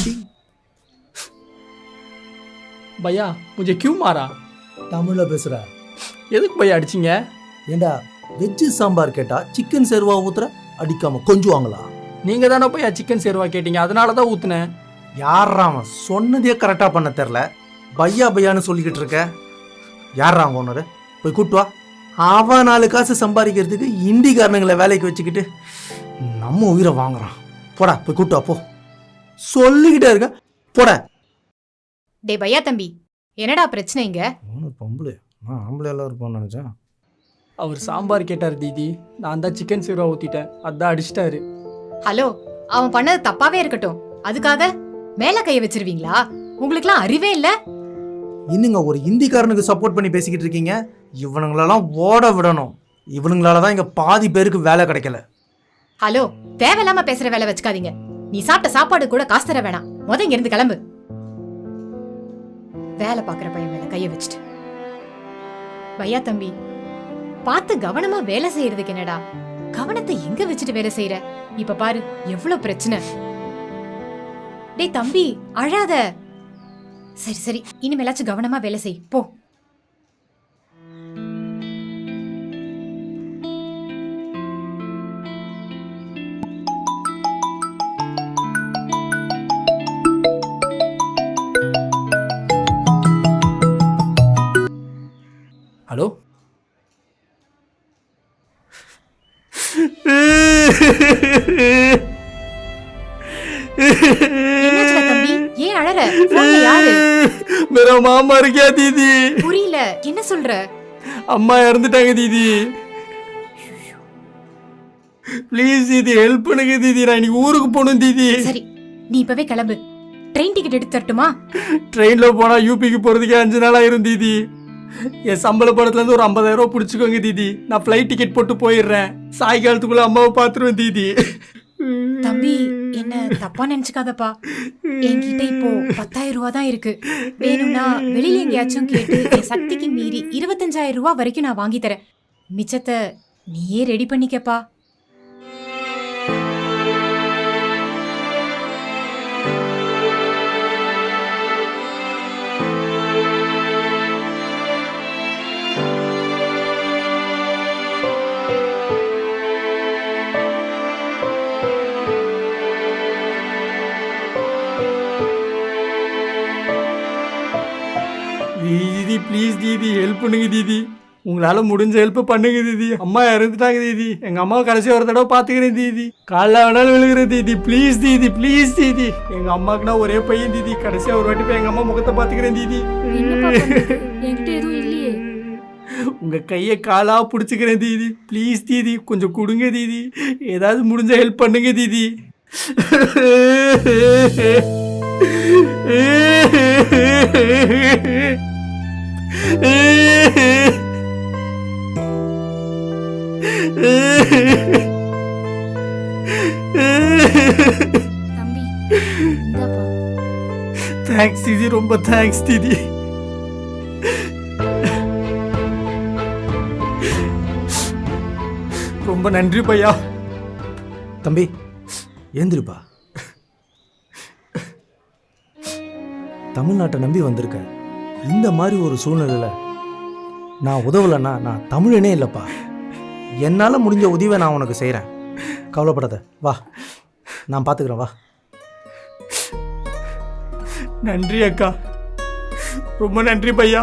Meeting. भैया मुझे क्यों मारा? தமிழ்ல பேசுற எதுக்கு பையா அடிச்சிங்க? ஏண்டா வெஜ்ஜு சாம்பார் கேட்டா சிக்கன் சேர்வா ஊத்துற, அடிக்காம கொஞ்சுவாங்களா? நீங்கள் தானே பையா சிக்கன் சேர்வா கேட்டீங்க, அதனால தான் ஊற்றுனேன். யாரா அவன்? சொன்னதே கரெக்டாக பண்ண தெரில, பையா பையான்னு சொல்லிக்கிட்டு இருக்க. யாரா அவங்க ஓனரு? போய் கூட்டு வா. அவன் 4 காசு சம்பாதிக்கிறதுக்கு இந்திக்காரனுங்களை வேலைக்கு வச்சுக்கிட்டு நம்ம உயிரை வாங்குறான். போடா போய் கூட்டு வா போ. சொல்லிக்கிட்டே இருக்க, போட. டே பையா தம்பி, என்னடா பிரச்சனை இங்க? பொம்பளை, நான் ஆம்பளை எல்லாம் இருப்பான்னு நினச்சேன். அவர் சாம்பார் கேட்டார் தீதி, நான் தான் சிக்கன் சேர்வா ஊற்றிட்டேன், அதான் அடிச்சிட்டாரு. ஹலோ, அவன் பண்ணது தப்பாவே இருக்கட்டும், அதுக்காக மேல கைய வச்சிருவீங்களா? உங்களுக்குலாம் அறிவே இல்ல? இன்னுங்க ஒரு இந்திக்காரனுக்கு சப்போர்ட் பண்ணி பேசிக்கிட்டு இருக்கீங்க? இவனுங்களெல்லாம் ஓட விடணும். இவனுங்களால தான் இங்க பாதி பேருக்கு வேலை கிடைக்கல. ஹலோ, தேவையில்லாம பேசுற வேலை வச்சுக்காதீங்க. நீ சாப்பிட்ட சாப்பாடு கூட காசு தர வேணாம், முத இங்க இருந்து கிளம்பு. வேலை பாக்குற பையன் மேல கைய வச்சுட்டு. பையா தம்பி, பார்த்து கவனமா வேலை செய்யறதுக்கு என்னடா, கவனத்தை எங்க வச்சுட்டு வேலை செய்யற? இப்ப பாரு எவ்வளவு பிரச்சனை. டேய் தம்பி, அழாத. சரி சரி, இனிமேலாச்சும் கவனமா வேலை செய் போ. ஹலோ, என்னாச்சுடா தம்பி, ஏன் அழற? போன்ல யாரு? मेरा மாமா இருக்கியா தீதி? புரியல, என்ன சொல்ற? அம்மா இறந்துட்டாங்க தீதி. ப்ளீஸ் தீதி, ஹெல்ப் பண்ணுங்க தீதி, நான் இன்னைக்கு ஊருக்கு போகணும் தீதி. சரி, நீ இப்பவே கிளம்பு. ட்ரெயின் டிக்கெட் எடுத்து தரட்டுமா? ட்ரெயின்ல போனா யூபிக்கு போறதுக்கே 5 நாள் ஆயிரும் தீதி. என் சம்பள படத்துல இருந்து ஒரு 50,000 ரூபாய் பிடிச்சிக்கோங்க தீதி, நான் ஃப்ளைட் டிக்கெட் போட்டு போயிடுறேன். சாயங்காலத்துக்குள்ள அம்மாவை பாத்துருவேன் தீதி. தம்பி, என்ன தப்பா நினைச்சுக்காதப்பா. என்கிட்ட இப்போ 10,000 ரூபா தான் இருக்கு. வேணும்னா வெளியில எங்கேயாச்சும் கேட்டு என் சக்திக்கு மீறி 25,000 ரூபா வரைக்கும் நான் வாங்கி தரேன். மிச்சத்தை நீயே ரெடி பண்ணிக்கப்பா. தீதி ப்ளீஸ் தீதி, ஹெல்ப் பண்ணுங்க தீதி, உங்களால முடிஞ்ச ஹெல்ப் பண்ணுங்க தீதி. அம்மா இறந்துட்டாங்க தீதி, எங்க அம்மாவை கடைசி ஒரு தடவை பாத்துக்கிறேன் தீதி. காலைல வேணாலும் விழுகிறேன் தீதி, ப்ளீஸ் தீதி, ப்ளீஸ் தீதி. எங்க அம்மாக்கு நான் ஒரே பையன் தீதி, கடைசியா ஒரு வாட்டி போய் எங்க அம்மா முகத்தை பாத்துக்கிறேன் தீதி. உங்க கையை காலா பிடிச்சிக்கிறேன் தீதி, ப்ளீஸ் தீதி, கொஞ்சம் கொடுங்க தீதி, ஏதாவது முடிஞ்ச ஹெல்ப் பண்ணுங்க தீதி. தம்பி, இந்தாப்பா. தேங்க்ஸ் தீதி, ரொம்ப தேங்க்ஸ் தீதி. ரொம்ப நன்றி பையா. தம்பி ஏந்திருப்பா. தமிழ்நாட்டை நம்பி வந்திருக்க, இந்த மாதிரி ஒரு சூழ்நிலையில நான் உதவலைன்னா நான் தமிழனே இல்லைப்பா. என்னால் முடிஞ்ச உதவியை நான் உனக்கு செய்கிறேன், கவலைப்படாத. வா, நான் பார்த்துக்கிறேன், வா. நன்றி அக்கா, ரொம்ப நன்றி பையா.